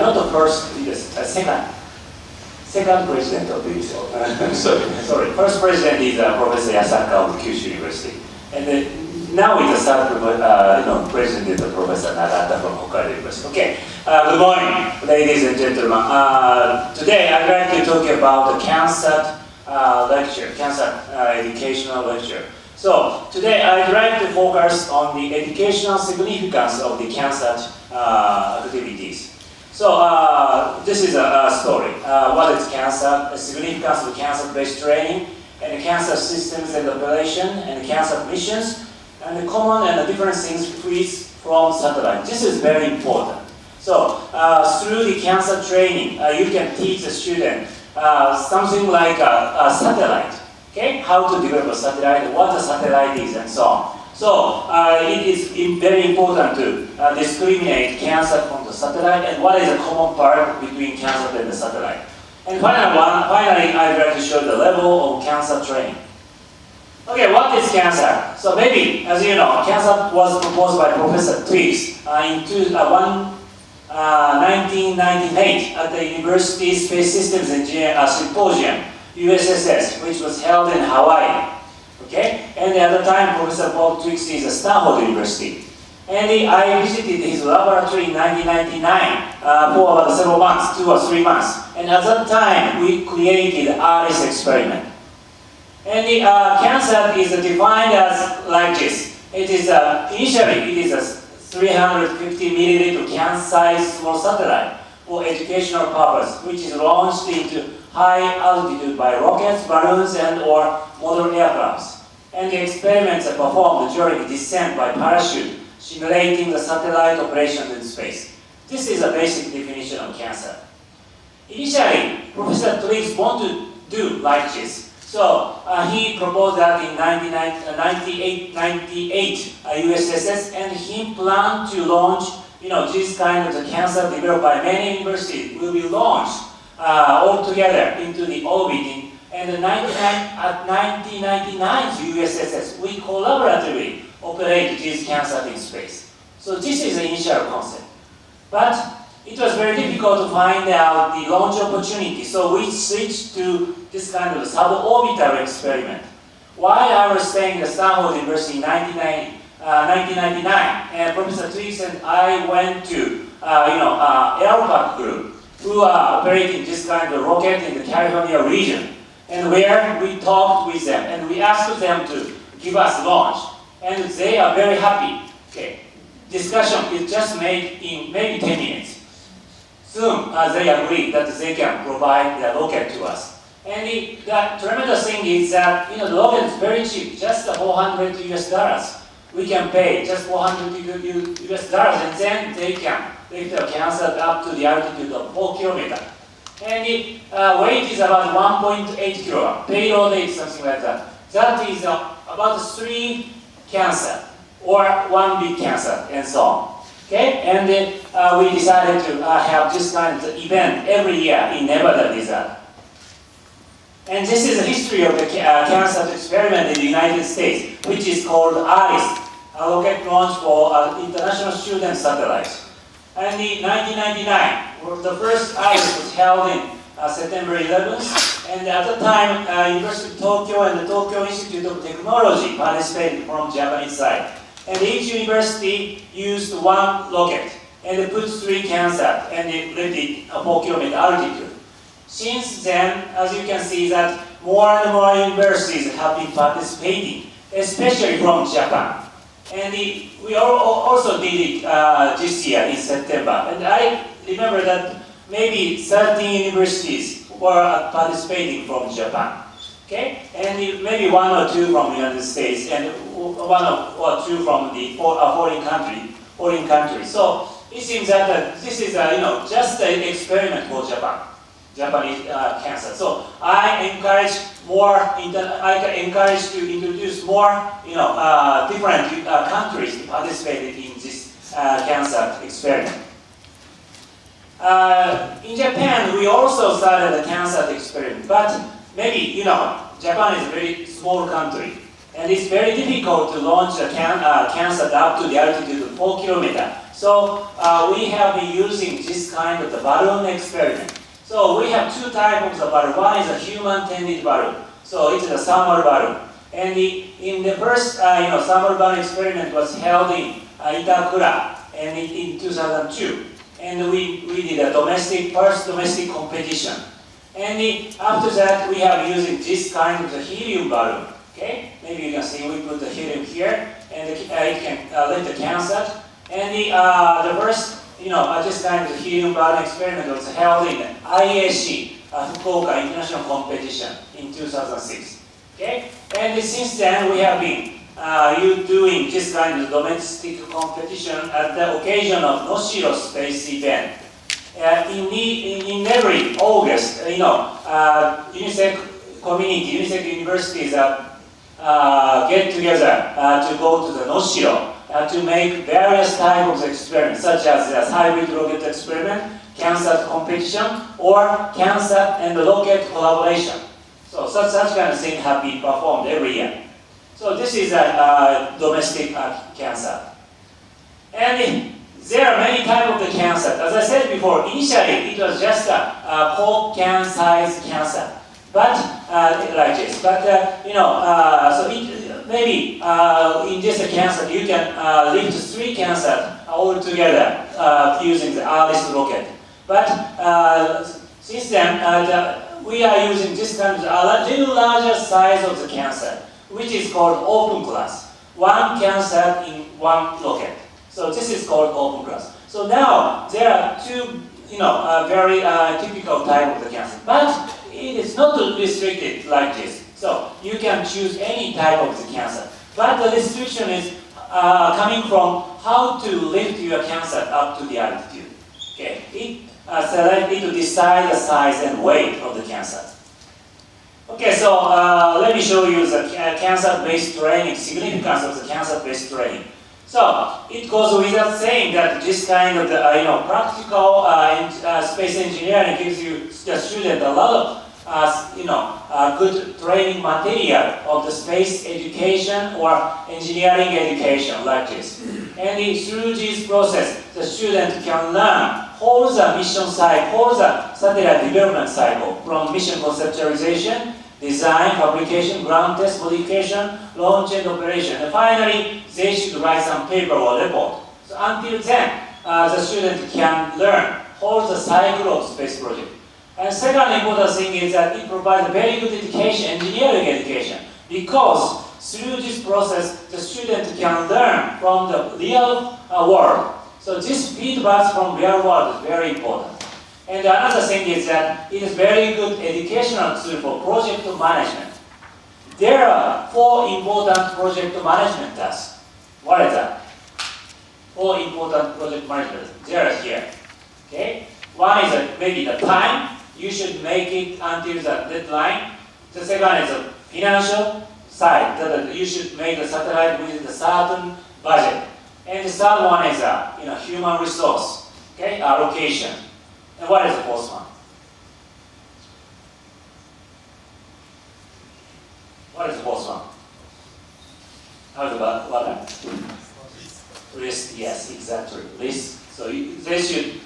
not the first, yes, second president of the sorry, first president is Professor Yasaka of Kyushu University, and now it's the third president of Professor Nagata from Hokkaido University. Okay, good morning, ladies and gentlemen. Today I'd like to talk about the CanSat lecture, CanSat educational lecture. So today I'd like to focus on the educational significance of the CanSat activities. So this is a story. What is CanSat? The significance of CanSat-based training, and the CanSat systems and operation, and the CanSat missions, and the common and the different things from satellite. This is very important. So through the CanSat training, you can teach the student something like a satellite. Okay, how to develop a satellite, what a satellite is, and so on. So it is very important to discriminate CanSat from the satellite and what is the common part between CanSat and the satellite. And finally, I'd like to show the level of CanSat training. Okay, what is CanSat? So maybe, as you know, CanSat was proposed by Professor Twiggs in 1998 at the University Space Systems Engineer Symposium, USSS, which was held in Hawaii. Okay, and at the time, Professor Bob Twiggs is at Stanford University. And I visited his laboratory in 1999 for about several months, 2 or 3 months. And at that time, we created ARIS experiment. And the CanSat is defined as like this. It is initially it is a 350 milliliter can-size small satellite for educational purpose, which is launched into high altitude by rockets, balloons, and or modern aircrafts. And the experiments are performed during descent by parachute, simulating the satellite operations in space. This is a basic definition of CanSat. Initially, Professor Twiggs wanted to do like this. So he proposed that in 98 USSS, and he planned to launch, this kind of the CanSat developed by many universities will be launched all together into the orbiting. And at 1999 USSS, we collaboratively operate this CanSat in space. So this is the initial concept. But it was very difficult to find out the launch opportunity, so we switched to this kind of suborbital experiment. While I was staying at Stanford University in 1999, and Professor Twiggs and I went to Aeropac group, who are operating this kind of rocket in the California region, and where we talked with them, and we asked them to give us launch, and they are very happy. Okay, discussion is just made in maybe 10 minutes. Soon, they agreed that they can provide the rocket to us. And the tremendous thing is that the rocket is very cheap, just $400 US. We can pay just $400 US, and then they can lift the CanSat up to the altitude of 4 kilometers. And the weight is about 1.8 kilogram. Payload is something like that. That is about 3 CanSat, or 1 big CanSat, and so on. Okay, and we decided to have this kind of event every year in Nevada desert. And this is the history of the CanSat experiment in the United States, which is called ARIS, a rocket launch for international student satellites. And in 1999, the first ARIS was held in September 11th, and at the time, University of Tokyo and the Tokyo Institute of Technology participated from Japanese side. And each university used 1 rocket, and they put 3 CanSat, and they left it at 4 kilometer altitude. Since then, as you can see, that more and more universities have been participating, especially from Japan. And we also did it this year in September. And I remember that maybe 13 universities were participating from Japan. Okay, and maybe 1 or 2 from the United States, and 1 or 2 from the foreign country. So it seems that this is just an experiment for Japanese CanSat. So I encourage to introduce more different countries to participate in this CanSat experiment. In Japan, we also started a CanSat experiment, but maybe, Japan is a very small country, and it's very difficult to launch a CanSat up to the altitude of 4 kilometers. So we have been using this kind of the balloon experiment. So we have two types of balloon. One is a human-tended balloon. So it's a thermal balloon. And in the first thermal balloon experiment was held in Itakura and in 2002. And we did a first domestic competition. And after that, we have using this kind of the helium balloon. Okay, maybe you can see we put the helium here, and it can lift the CanSat. And the first, this kind of helium balloon experiment was held in IAC, Fukuoka International Competition in 2006. Okay, and since then we have been doing this kind of domestic competition at the occasion of Noshiro space event. In every August, UNISEC community, UNISEC universities get together to go to the Noshiro to make various types of experiments, such as the hybrid rocket experiment, CanSat competition, or CanSat and rocket collaboration. So such kind of things have been performed every year. So this is a domestic CanSat. And there are many types of the CanSat. As I said before, initially it was just a co-can size CanSat, but like this. But so maybe in this CanSat you can lift 3 CanSat all together using the Alice rocket. But since then we are using this kind of a little larger size of the CanSat, which is called open class. 1 CanSat in 1 rocket. So this is called open class. So now there are 2, very typical type of the CanSat, but it is not restricted like this. So you can choose any type of the CanSat, but the restriction is coming from how to lift your CanSat up to the altitude. Okay, it to decide the size and weight of the CanSat. Okay, so let me show you the CanSat-based training, significance of the CanSat-based training. So it goes without saying that this kind of practical space engineering gives you the student a lot of good training material of the space education or engineering education like this. And through this process, the student can learn whole the mission cycle, whole the satellite development cycle from mission conceptualization, design, fabrication, ground test, modification, launch and operation. And finally, they should write some paper or report. So until then, the student can learn whole the cycle of space project. And second important thing is that it provides very good education, engineering education, because through this process, the student can learn from the real world. So this feedback from real world is very important. And another thing is that it is very good educational tool for project management. There are 4 important project management tasks. What is that? 4 important project management. They are here. Okay. One is maybe the time. You should make it until the deadline. The second is the financial side. That you should make the satellite within the certain budget. And the third one is human resource. Okay, allocation. And what is the fourth one? What is the fourth one? How is the what? Risk, yes, exactly. Risk. So they should,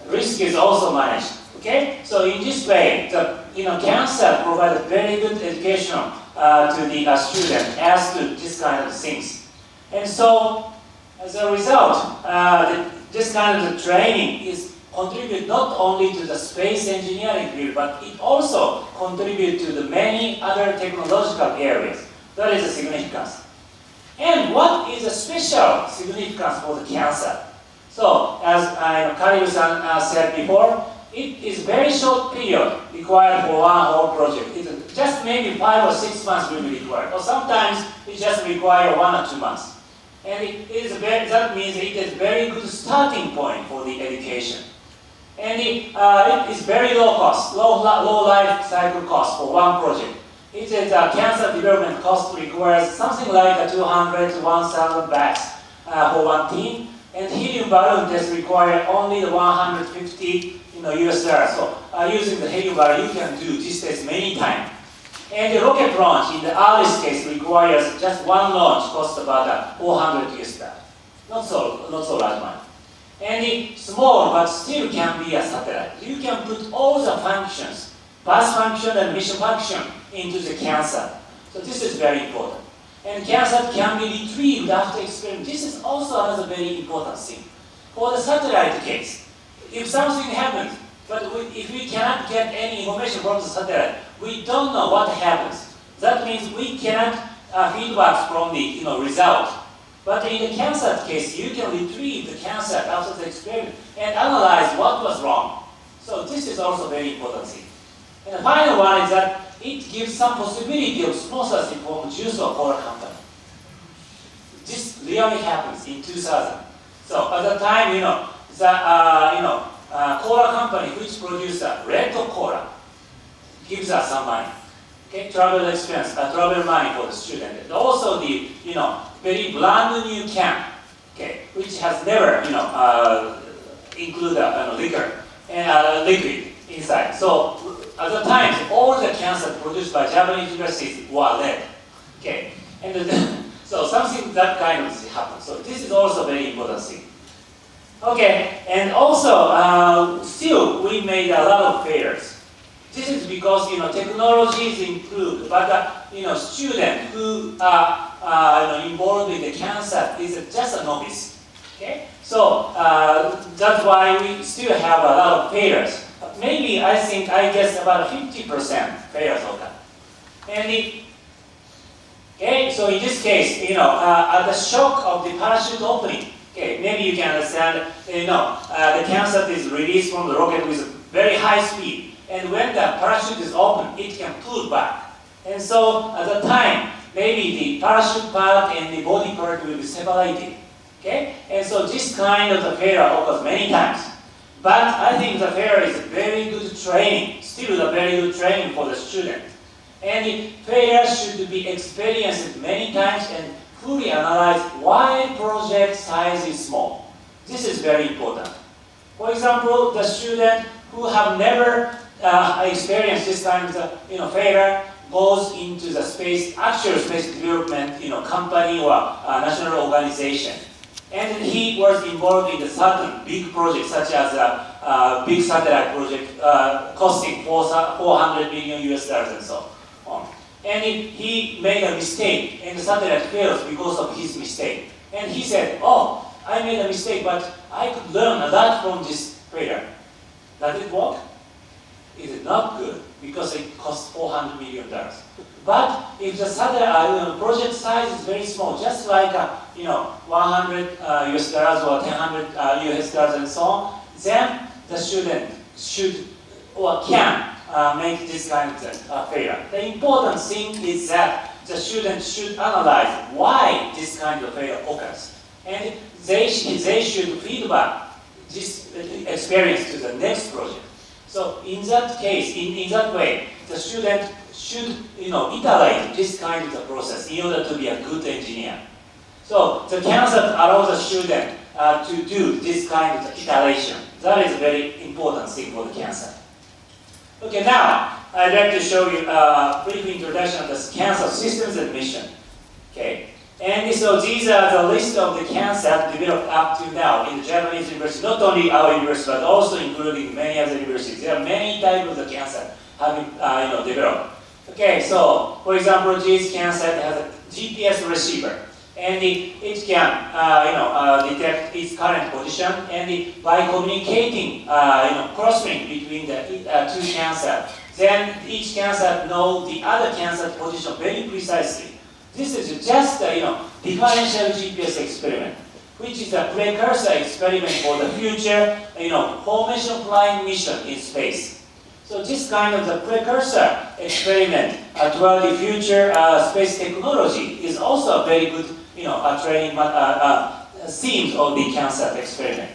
risk is also managed. Okay? So in this way, the CanSat provides very good education to the student as to this kind of things. And so, as a result, this kind of the training is contribute not only to the space engineering field, but it also contributes to the many other technological areas. That is the significance. And what is the special significance for the CanSat? So, as Karibu-san said before, it is very short period required for one whole project. It just maybe 5 or 6 months will be required, or sometimes it just require 1 or 2 months. And that means it is very good starting point for the education. And it is very low cost, low life cycle cost for one project. It is CanSat development cost requires something like 200 to 1,000 bags for one team, and helium balloon test require only the 150 US dollars. So using the helium balloon, you can do this test many times. And the rocket launch in the earliest case requires just one launch, cost about 400 US dollars. not so large one. And the small but still can be a satellite. You can put all the functions, bus function and mission function into the CanSat. So this is very important. And CanSat can be retrieved after experiment. This is also another very important thing. For the satellite case, if something happens, but if we cannot get any information from the satellite, we don't know what happens. That means we cannot feedback from the result. But in the CanSat case, you can retrieve the CanSat after the experiment and analyze what was wrong. So this is also a very important thing. And the final one is that it gives some possibility of sponsorship from juice or cola company. This really happens in 2000. So at the time, the cola company which produces red cola gives us some money. Okay, travel expense, travel money for the student, and also the very brand new can, okay, which has never include liquor and liquid inside. So at the time, all the CanSat produced by Japanese universities were red. Okay, and so something that kind of happens. So this is also a very important thing. Okay, and also still we made a lot of failures. This is because technology is improved, but student who are involved in the CanSat is just a novice. Okay, so that's why we still have a lot of failures. Maybe I guess about 50% failures of that. And okay, so in this case, at the shock of the parachute opening, okay, maybe you can understand, the CanSat is released from the rocket with very high speed. And when the parachute is open, it can pull back. And so at the time, maybe the parachute part and the body part will be separated. Okay? And so this kind of the failure occurs many times. But I think the failure is very good training, still a very good training for the student. And the failure should be experienced many times and fully analyze why project size is small. This is very important. For example, the student who have never experienced this kind of failure goes into the actual space development company or national organization. And he was involved in a certain big project such as a big satellite project costing $400 million and so on. And he made a mistake and the satellite fails because of his mistake. And he said, oh, I made a mistake, but I could learn a lot from this failure. Does it work? It is not good because it costs $400 million. But if the satellite project size is very small, just like $100 US or $100 US and so on, then the student should or can make this kind of failure. The important thing is that the student should analyze why this kind of failure occurs, and they should feedback this experience to the next project. So in that case, in that way, the student should iterate this kind of process in order to be a good engineer. So the CanSat allows the student to do this kind of iteration. That is a very important thing for the CanSat. Okay, now I'd like to show you a brief introduction of the CanSat systems and mission. Okay. And so these are the list of the CanSat developed up to now in the Japanese university, not only our university, but also including many other universities. There are many types of the CanSat having developed. Okay, so for example, this CanSat has a GPS receiver, and it can detect its current position, and by communicating cross-link between the two CanSat, then each CanSat knows the other CanSat position very precisely. This is just a differential GPS experiment, which is a precursor experiment for the future formation flying mission in space. So this kind of the precursor experiment toward the future space technology is also a very good training themes of the CanSat experiment.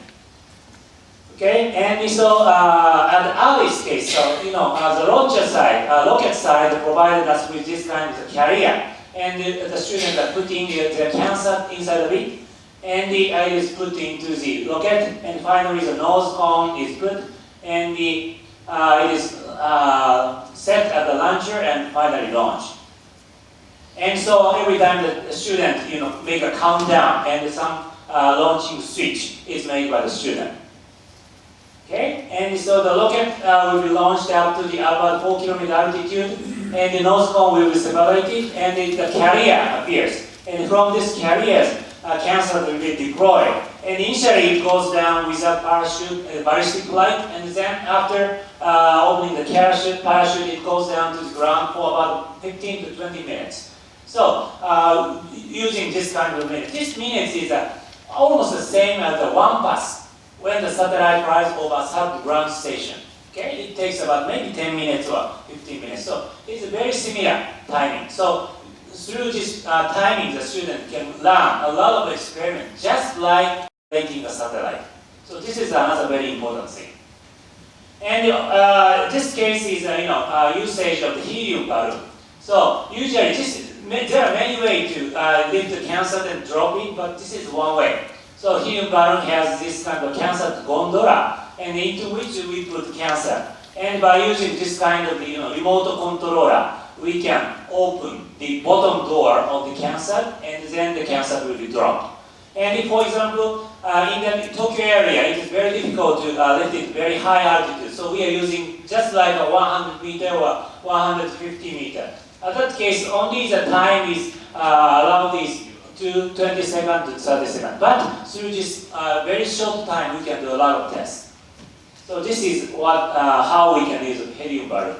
Okay, and so at the earliest case, so the launcher side, rocket side provided us with this kind of carrier. And the students are putting the CanSat inside of it, and it is put into the rocket, and finally the nose cone is put, and it is set at the launcher and finally launched. And so every time the student make a countdown, and some launching switch is made by the student. Okay, and so the rocket will be launched up to the about 4 km altitude, and the nose cone will be separated, and the carrier appears. And from this carrier, CanSat will be deployed. And initially it goes down without parachute, ballistic flight, and then after opening the parachute, it goes down to the ground for about 15 to 20 minutes. So using this kind of minute, this minutes is almost the same as the one pass when the satellite flies over sub-ground station. Okay, it takes about maybe 10 minutes or 15 minutes. So it's a very similar timing. So through this timing, the student can learn a lot of experiments, just like making a satellite. So this is another very important thing. And this case is usage of the helium balloon. So usually there are many ways to lift the CanSat and drop it, but this is one way. So helium balloon has this kind of CanSat gondola, and into which we put CanSat. And by using this kind of remote controller, we can open the bottom door of the CanSat, and then the CanSat will be dropped. And if, for example, in the Tokyo area, it is very difficult to lift it very high altitude. So we are using just like a 100 meter or 150 meter. In that case, only the time is around this to 20 seconds to 30 seconds. But through this very short time, we can do a lot of tests. So this is how we can use a helium balloon.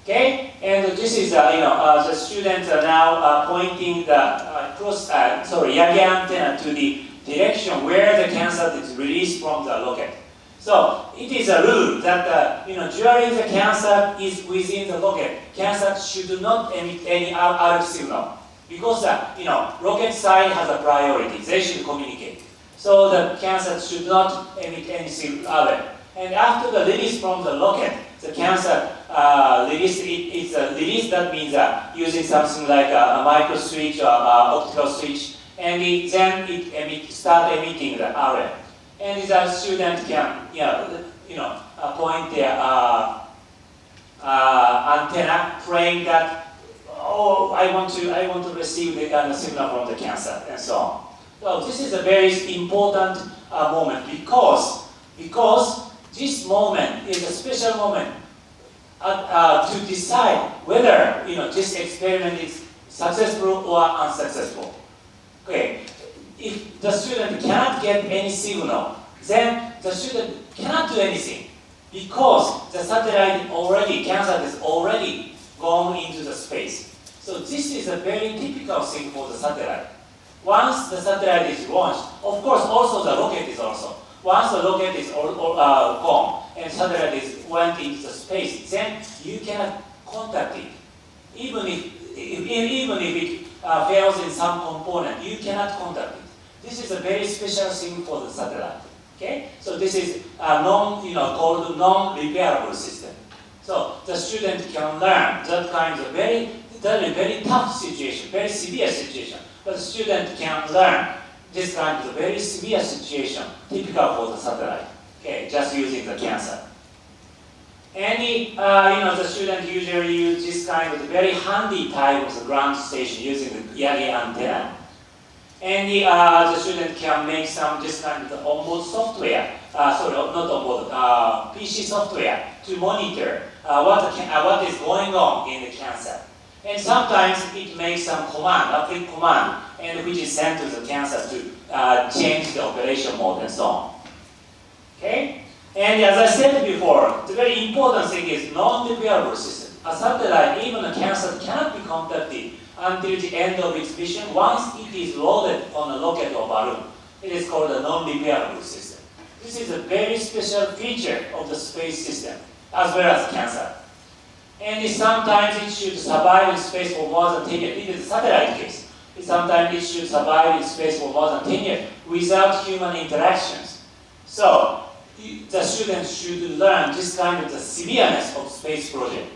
Okay, and this is the students are now pointing the Yagi-antenna to the direction where the CanSat is released from the rocket. So it is a rule that during the CanSat is within the rocket, CanSat should not emit any RF signal because rocket side has a priority. They should communicate. So the CanSat should not emit any signal. And after the release from the rocket, the CanSat release, it's a release that means using something like a micro switch or optical switch, and then it start emitting the RF. And the student can point their antenna, praying that I want to receive the signal from the CanSat and so on. So this is a very important moment because this moment is a special moment to decide whether this experiment is successful or unsuccessful. Okay, if the student cannot get any signal, then the student cannot do anything because the satellite CanSat is already gone into the space. So this is a very typical thing for the satellite. Once the satellite is launched, of course, also the rocket is also. Once the rocket is gone and satellite went into the space, then you cannot contact it. Even if it fails in some component, you cannot contact it. This is a very special thing for the satellite. Okay, so this is called non-repairable system. So the student can learn that kind of very tough situation, very severe situation. But the student can learn this kind of very severe situation, typical for the satellite. Okay, just using the CanSat. The student usually use this kind of very handy type of the ground station using the Yagi-antenna. And the student can make this kind of onboard software, PC software to monitor what is going on in the CanSat. And sometimes it makes some command, a quick command, and which is sent to the CanSat to change the operation mode and so on. Okay? And as I said before, the very important thing is non-repairable system. A satellite, even a CanSat, cannot be contacted until the end of its mission once it is loaded on a rocket or balloon. It is called a non-repairable system. This is a very special feature of the space system, as well as CanSat. And sometimes it should survive in space for more than 10 years. It is a satellite case. Sometimes it should survive in space for more than 10 years without human interactions. So the students should learn this kind of the severeness of space project.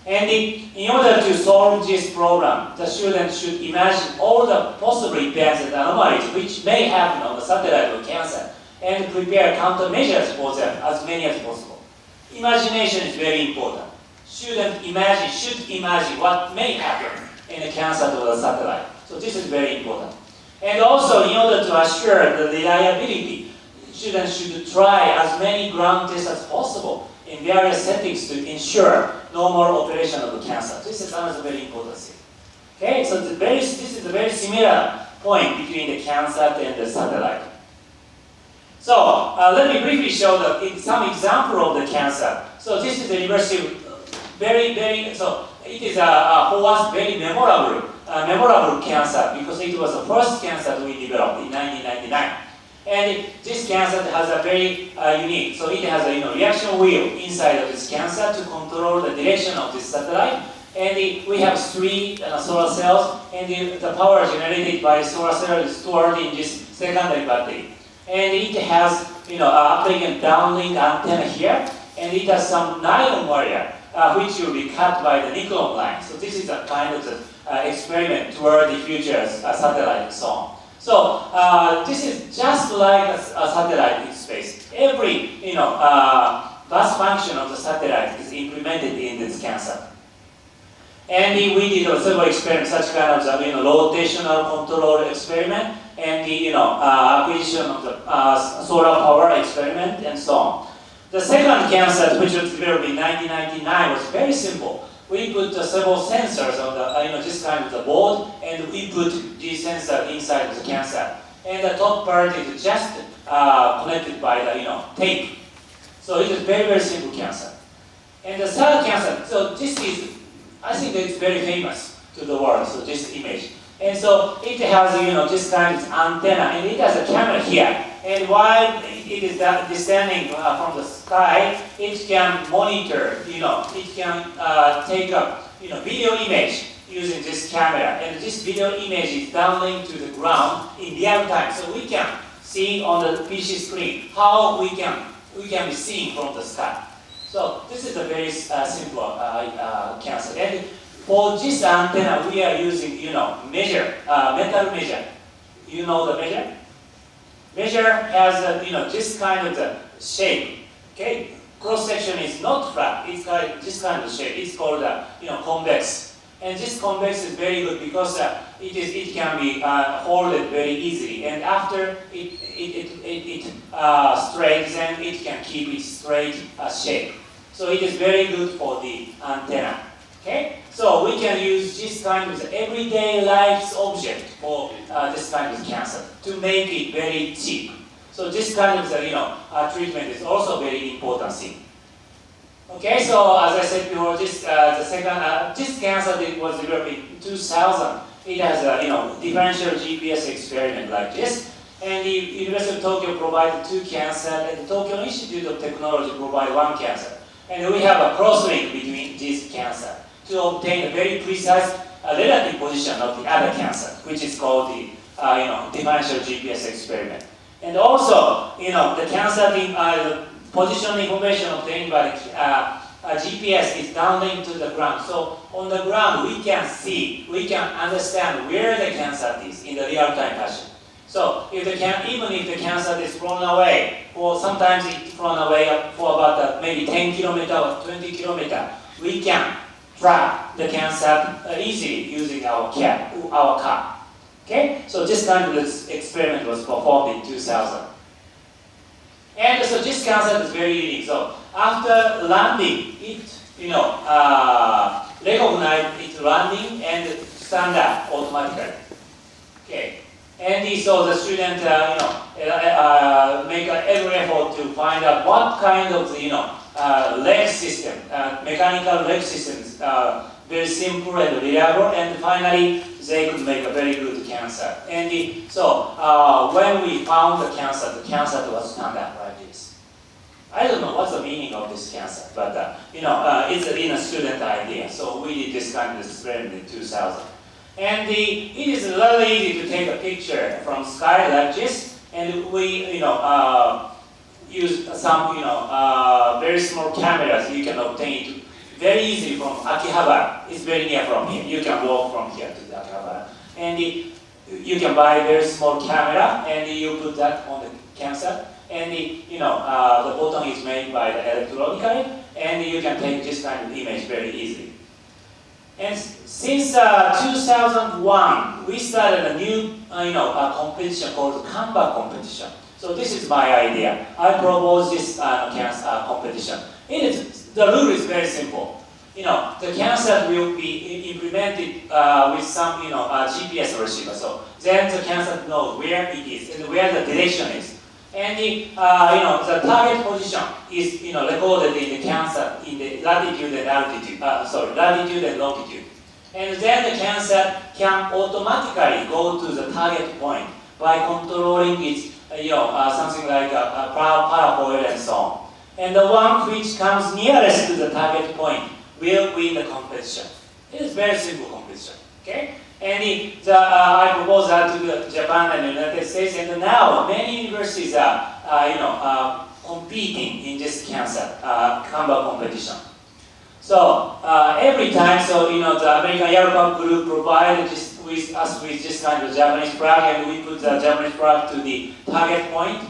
And in order to solve this problem, the students should imagine all the possible events and anomalies which may happen on the satellite or CanSat and prepare countermeasures for them, as many as possible. Imagination is very important. Students should imagine what may happen in the CanSat or the satellite. So this is very important. And also, in order to assure the reliability, students should try as many ground tests as possible in various settings to ensure normal operation of the CanSat. This is another very important thing. Okay, so this is a very similar point between the CanSat and the satellite. So let me briefly show some example of the CanSat. So this is the University of so it is for us very memorable CanSat because it was the first CanSat we developed in 1999. And this CanSat has a very unique, so it has a reaction wheel inside of this CanSat to control the direction of this satellite. And we have 3 solar cells, and the power generated by solar cell is stored in this secondary battery. And it has applicant downlink antenna here, and it has some nylon wire which will be cut by the nickel line. So this is a kind of experiment toward the future satellite and so on. So this is just like a satellite in space. Every bus function of the satellite is implemented in this CanSat. And we did several experiments, such kind of rotational control experiment, and the acquisition of the solar power experiment, and so on. The second CanSat, which was developed in 1999, was very simple. We put several sensors on the this kind of the board, and we put these sensors inside the CanSat. And the top part is just connected by the tape. So it is very simple CanSat. And the third CanSat, so this is, I think it's very famous to the world. So this image, and so it has this kind of antenna, and it has a camera here. And while it is descending from the sky, it can monitor, it can take a video image using this camera, and this video image is downlinked to the ground in real time, so we can see on the PC screen how we can be seen from the sky. So this is a very simple CanSat. And for this antenna, we are using measure, metal measure. You know the measure? Measure has this kind of the shape. Okay, cross section is not flat. It's got this kind of shape. It's called convex. And this convex is very good because it can be folded very easily. And after it straightens, and it can keep its straight shape. So it is very good for the antenna. Okay, so we can use this kind of everyday life object for this kind of CanSat to make it very cheap. So this kind of treatment is also very important thing. Okay, so as I said before, this this CanSat was developed in 2000. It has a differential GPS experiment like this, and the University of Tokyo provided 2 CanSat, and the Tokyo Institute of Technology provided 1 CanSat, and we have a cross-link between these CanSat to obtain a very precise relative position of the other CanSat, which is called the differential GPS experiment. And also, the CanSat position information obtained by GPS is downlinked to the ground. So on the ground, we can understand where the CanSat is in the real-time fashion. So even if the CanSat is flown away, or sometimes it's flown away for about maybe 10 kilometers or 20 kilometers, we can track the CanSat easily using our car. Okay, so this kind of experiment was performed in 2000. And so this CanSat is very unique. So after landing, it recognize its landing and stand up automatically. Okay, and so the student make every effort to find out what kind of leg system, mechanical leg systems, very simple and reliable, and finally they could make a very good CanSat. And when we found the CanSat was stand up like this. I don't know what's the meaning of this CanSat, but it's a student idea. So we did this kind of experiment in 2000. And it is really easy to take a picture from sky like this, and we use some very small cameras you can obtain it very easily from Akihabara. It's very near from here. You can walk from here to the Akihabara, and you can buy a very small camera, and you put that on the CanSat, and the button is made by the electronically, and you can take this kind of image very easily. And since 2001, we started a new, competition called CanSat competition. So this is my idea. I propose this CanSat competition. The rule is very simple. The CanSat will be implemented with some, GPS receiver. So then the CanSat knows where it is and where the direction is. And the target position is, recorded in the CanSat in the latitude and latitude and longitude. And then the CanSat can automatically go to the target point by controlling its, something like a parafoil and so on. And the one which comes nearest to the target point will win the competition. It is very simple competition. Okay? And I propose that to Japan and the United States, and now many universities are, competing in this CanSat competition. So every time, the American Aeropath group provided us with this kind of Japanese flag, and we put the Japanese flag to the target point,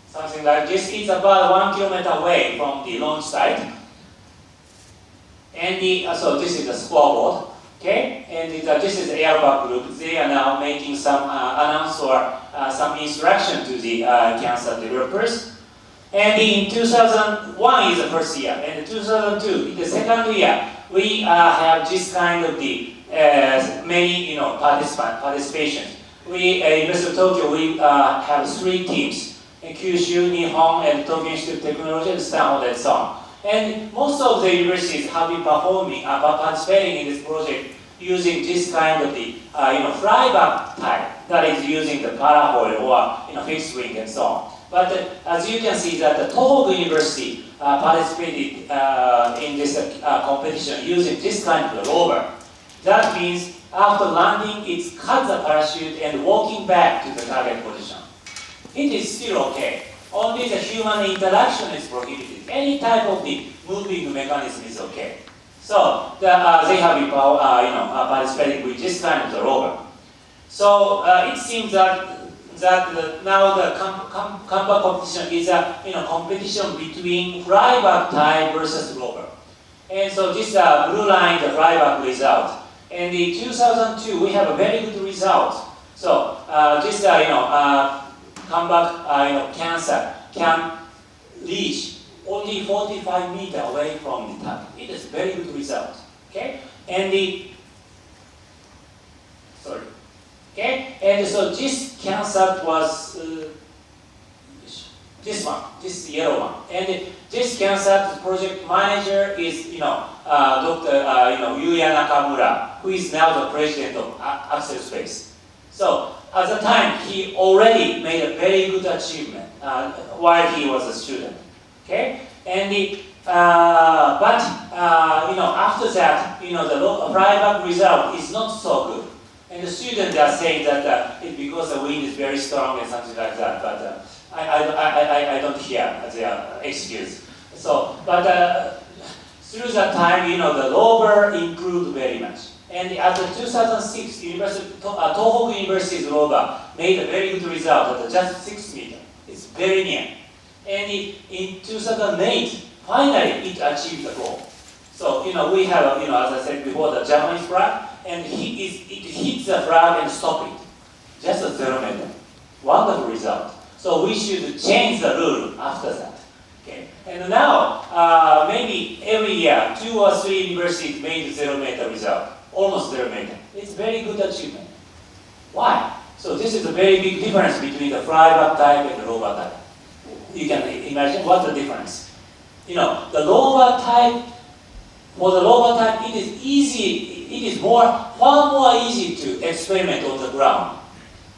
something like this. It's about 1 kilometer away from the launch site. And so this is the scoreboard. Okay, and this is the Aeropath group. They are now making some announce or some instruction to the CanSat developers. And in 2001 is the first year, and in 2002, in the second year, we have this kind of the many participations. We University of Tokyo, we have 3 teams: Kyushu, Nihon, and Tokyo Institute of Technology, and Stanford, and so on. And most of the universities have been participating in this project using this kind of the flyback type that is using the parafoil or fixed wing and so on. But as you can see that the Tohoku University participated in this competition using this kind of rover. That means after landing, it cuts the parachute and walking back to the target position. It is still okay. Only the human interaction is prohibited. Any type of the moving mechanism is okay. So they have been participating with this kind of the rover. So it seems that now the CanSat competition is a competition between flyback type versus rover. And so this blue line, the flyback result. And in 2002, we have a very good result. So this CanSat can reach only 45 meters away from the target. It is very good result. Okay, and and so this CanSat was this one, this yellow one, and this CanSat project manager is Dr. Yuya Nakamura, who is now the president of Axel Space. So at the time, he already made a very good achievement while he was a student. Okay, and after that, the flyback result is not so good, and the students are saying that it's because the wind is very strong and something like that. But I don't hear their excuse. So, but through that time, the rover improved very much. And after 2006, Tohoku University's rover made a very good result at just 6 meters. It's very near. And in 2008, finally it achieved the goal. So we have as I said before, the Japanese flag, and it hits the flag and stop it, just a 0 meter. Wonderful result. So we should change the rule after that. Okay. And now maybe every year 2 or 3 universities made 0 meter result, almost 0 meter. It's very good achievement. Why? So this is a very big difference between the flyback type and the rover type. You can imagine what the difference. The rover type, for the rover type, it is easy. It is far more easy to experiment on the ground.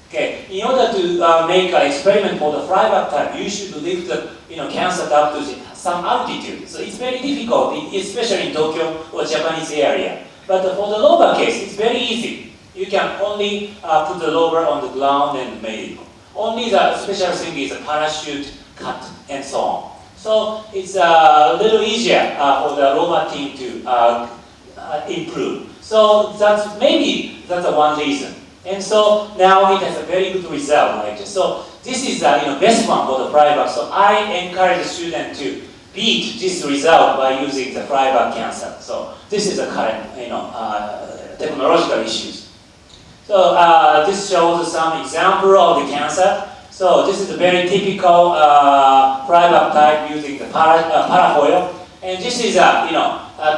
Okay, in order to make an experiment for the flyback type, you should lift the CanSat up to some altitude. So it's very difficult, especially in Tokyo or Japanese area. But for the rover case, it's very easy. You can only put the rover on the ground and make it. Only the special thing is a parachute cut and so on. So it's a little easier for the rover team to improve. So that's one reason. And so now it has a very good result like this. So this is the best one for the flyback. So I encourage the student to beat this result by using the flyback CanSat. So this is the current, technological issues. So this shows some example of the CanSat. So this is a very typical flyback type using the parafoil, and this is a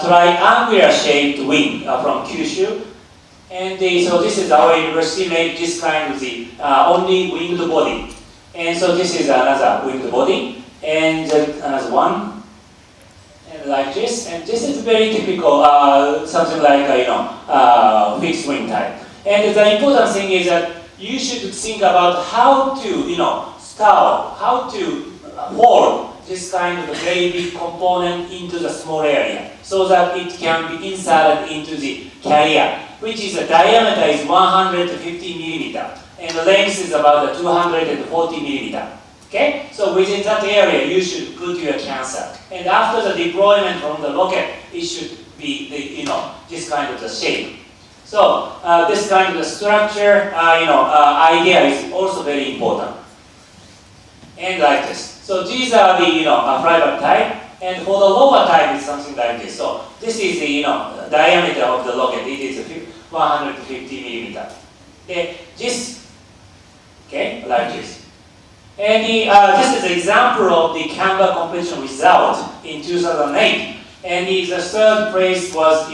triangular shaped wing from Kyushu. And so this is our university made this kind of the only winged body. And so this is another winged body, and another one, and like this. And this is very typical, something like fixed wing type. And the important thing is that you should think about how to style, how to fold this kind of a very big component into the small area, so that it can be inserted into the carrier, which is the diameter is 150 millimeter, and the length is about 240 millimeter. Okay, so within that area, you should put your CanSat, and after the deployment from the rocket, it should be this kind of the shape. So this kind of the structure, idea is also very important. And like this. So these are the private type, and for the lower type is something like this. So this is the diameter of the rocket. It is 150 millimeter. Okay, like this. And this is an example of the Canva competition result in 2008. And the third place was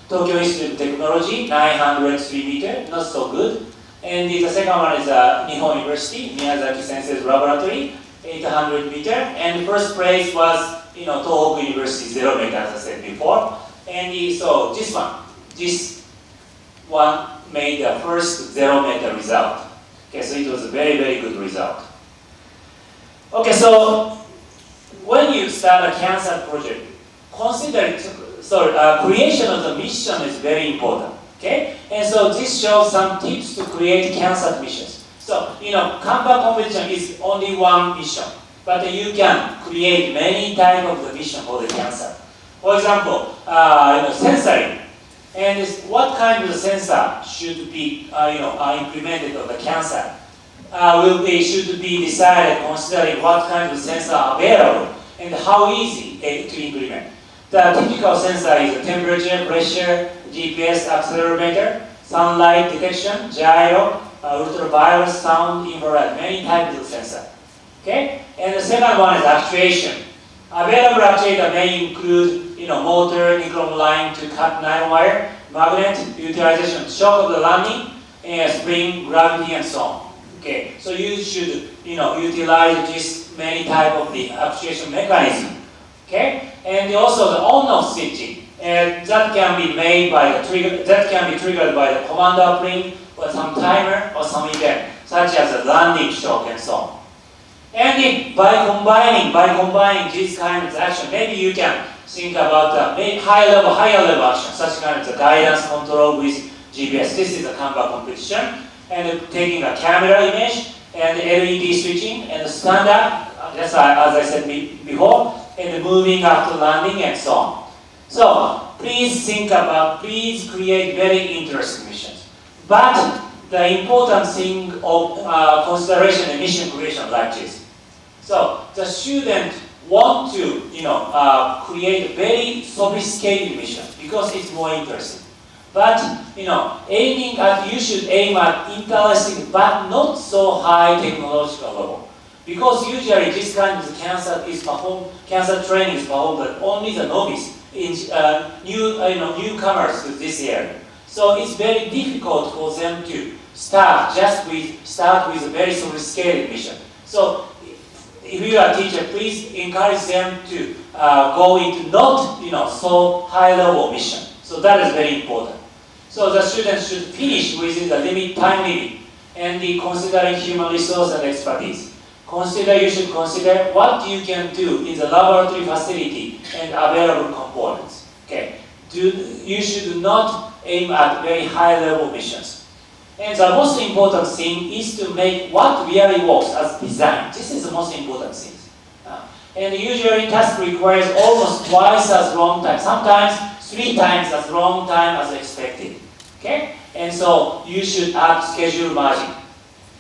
Tokyo Institute of Technology, 903 meter, not so good. And the second one is Nihon University, Miyazaki Sensei's laboratory, 800 meter. And the first place was Tohoku University, 0 meter, as I said before. And so this one made the first 0 meter result. Okay, so it was a very, very good result. Okay, so when you start a CanSat project, consider creation of the mission is very important. Okay, and so this shows some tips to create CanSat missions. So Canva competition is only one mission, but you can create many types of the mission for the CanSat. For example, sensoring, and what kind of sensor should be implemented on the CanSat should be decided considering what kind of sensor are available and how easy to implement. The typical sensor is temperature, pressure, GPS accelerometer, sunlight detection, gyro, ultraviolet, sound, infrared, many types of sensor. Okay, and the second one is actuation. Available actuator may include motor, nickel line to cut nylon wire, magnet, utilization, shock of the landing, spring, gravity, and so on. Okay, so you should utilize this many type of the actuation mechanism. Okay, and also the on-off switching, and that can be made by the trigger. That can be triggered by the command uplink or some timer or some event, such as a landing shock and so on. And by combining this kind of action, maybe you can think about higher level action, such kind of guidance control with GPS. This is a Canva competition, and taking a camera image and LED switching and standard. That's as I said before. And moving after landing and so on. So please create very interesting missions. But the important thing of consideration and mission creation like this. So the student want to create a very sophisticated mission because it's more interesting. But you should aim at interesting but not so high technological level. Because usually this kind of CanSat training is performed by only the novice, newcomers to this area. So it's very difficult for them to start with a very sophisticated mission. So if you are a teacher, please encourage them to go into not so high level mission. So that is very important. So the students should finish within the time limit, and considering human resource and expertise. You should consider what you can do in the laboratory facility and available components. Okay, you should not aim at very high level missions. And the most important thing is to make what really works as designed. This is the most important thing. And usually task requires almost twice as long time, sometimes 3 times as long time as expected. Okay, and so you should add schedule margin.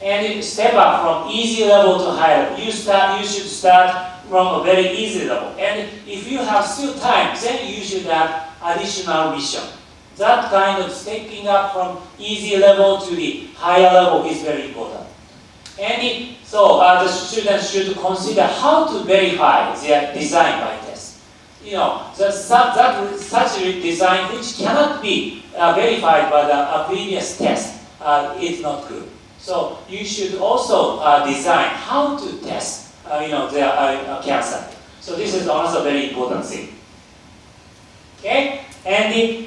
And step up from easy level to high level. You should start from a very easy level. And if you have still time, then you should have additional mission. That kind of stepping up from easy level to the higher level is very important. And so the students should consider how to verify their design by test. Such a design which cannot be verified by the previous test is not good. So you should also design how to test the CanSat. So this is also very important thing. Okay, and when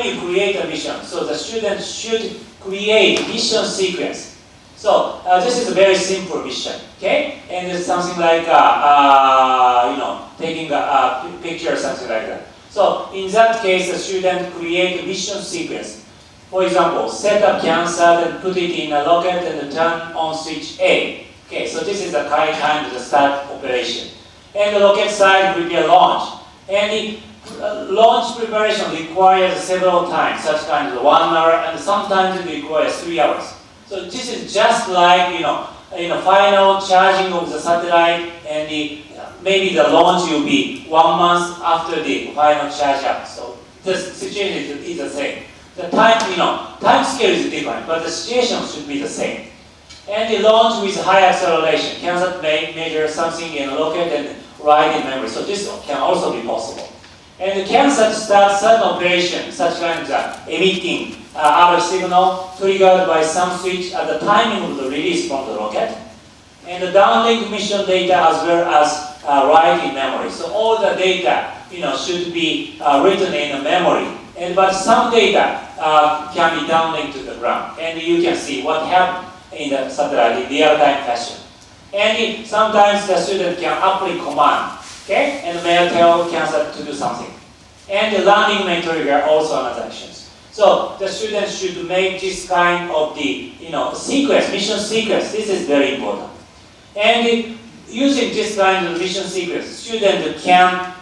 you create a mission, so the students should create mission sequence. So this is a very simple mission, okay? And it's something like taking a picture or something like that. So in that case, the student create a mission sequence. For example, set up CanSat and put it in a rocket and turn on switch A. Okay, so this is the kind of the start operation. And the rocket side prepare launch. And the launch preparation requires several times, such kind of 1 hour, and sometimes it requires 3 hours. So this is just like final charging of the satellite, and maybe the launch will be 1 month after the final charge up. So the situation is the same. The time scale is different, but the situation should be the same. And the launch with high acceleration. CanSat may measure something in a rocket and write in memory. So this can also be possible. And the CanSat starts certain operation, such kind of emitting RF signal triggered by some switch at the timing of the release from the rocket. And the downlink mission data as well as write in memory. So all the data should be written in the memory. But some data can be downlinked to the ground. And you can see what happened in the satellite in real-time fashion. And sometimes the student can apply command, okay? And may tell CanSat to do something. And the landing may trigger also another actions. So the students should make this kind of the sequence, mission sequence. This is very important. And using this kind of mission sequence, student can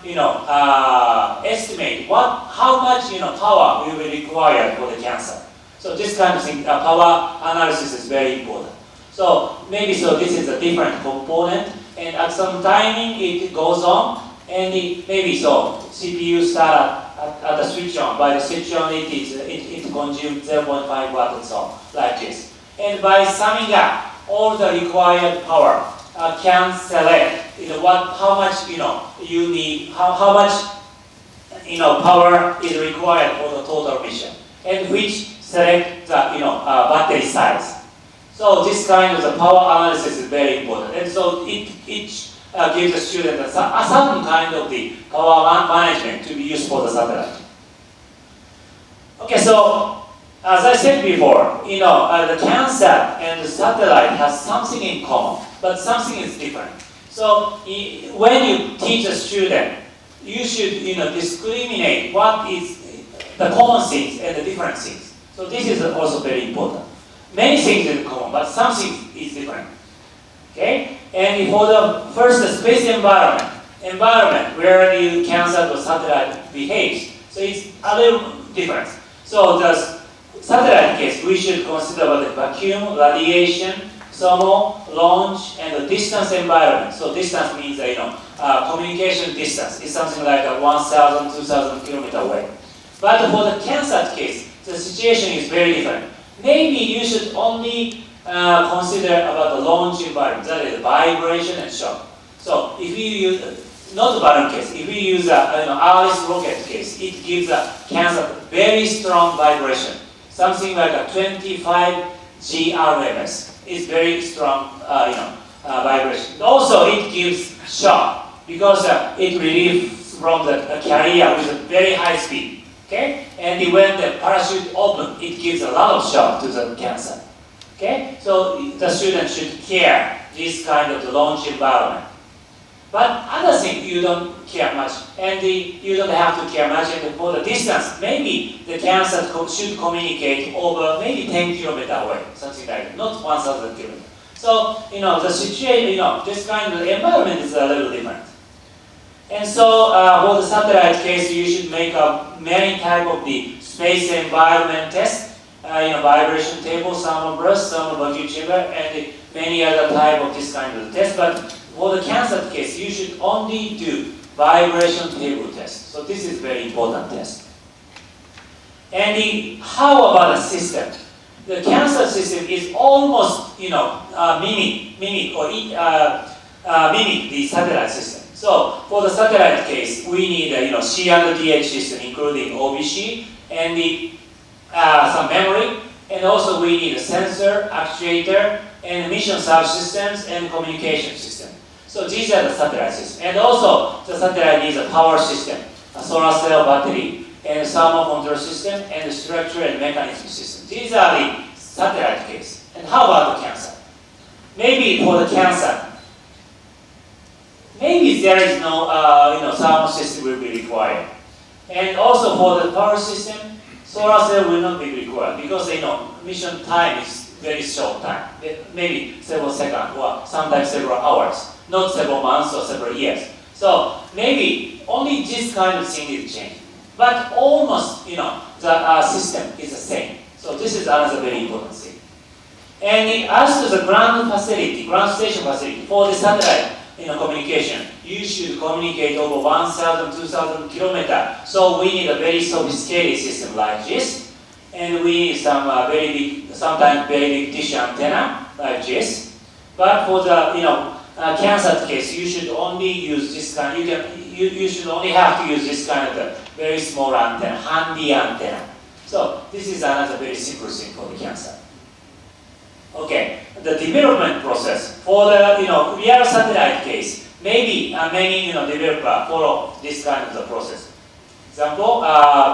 estimate how much power will be required for the CanSat. So this kind of thing, power analysis is very important. So maybe this is a different component, and at some timing it goes on, and maybe CPU start at the switch on. By the switch on, it consumes 0.5 watt and so on, like this. And by summing up all the required power, can select how much you need, how much power is required for the total mission, and which select the battery size. So this kind of the power analysis is very important, and so it gives the student a certain kind of the power management to be used for the satellite. Okay, so as I said before, the CanSat and the satellite has something in common, but something is different. So when you teach a student, you should discriminate what is the common things and the different things. So this is also very important. Many things in common, but something is different. Okay? And for the first space environment where the CanSat or satellite behaves, so it's a little different. So the satellite case, we should consider the vacuum, radiation, thermal, launch, and the distance environment. So distance means communication distance. It's something like 1,000, 2,000 kilometers away. But for the CanSat case, the situation is very different. Maybe you should only consider about the launch environment, that is vibration and shock. So if you use, not the balloon case, if we use Alice rocket case, it gives a CanSat very strong vibration, something like a 25 GRMS. It's very strong vibration. Also it gives shock because it relieves from the carrier with a very high speed. Okay? And when the parachute opens, it gives a lot of shock to the CanSat. Okay? So the student should care this kind of the launch environment. But other thing you don't care much, and you don't have to care much. And for the distance, maybe the CanSat should communicate over maybe 10 kilometers away, something like that, not 1,000 kilometers. So the situation, this kind of environment is a little different. And so for the satellite case, you should make many type of the space environment test, vibration table, thermal burst, thermal vacuum chamber, and many other type of this kind of test. But for the CanSat case, you should only do vibration table test. So this is very important test. And how about the system? The CanSat system is almost, mimic the satellite system. So for the satellite case, we need a C&DH system, including OBC and some memory, and also we need a sensor, actuator, and mission subsystems and communication system. So these are the satellite systems. And also the satellite needs a power system, a solar cell battery, and a thermal control system, and the structure and mechanism system. These are the satellite case. And how about the CanSat? Maybe for the CanSat, maybe there is no thermal system will be required. And also for the power system, solar cell will not be required because mission time is very short time, maybe several seconds or sometimes several hours, not several months or several years. So maybe only this kind of thing is changed. But almost, the system is the same. So this is another very important thing. And as to the ground station facility for the satellite communication, you should communicate over 1,000, 2,000 kilometers. So we need a very sophisticated system like this. And we need some very big, sometimes very big dish antenna like this. But for the CanSat case, you should only use this kind. You should only have to use this kind of very small antenna, handy antenna. So this is another very simple thing for the CanSat. Okay, the development process for the real satellite case, maybe many developers follow this kind of the process. Example,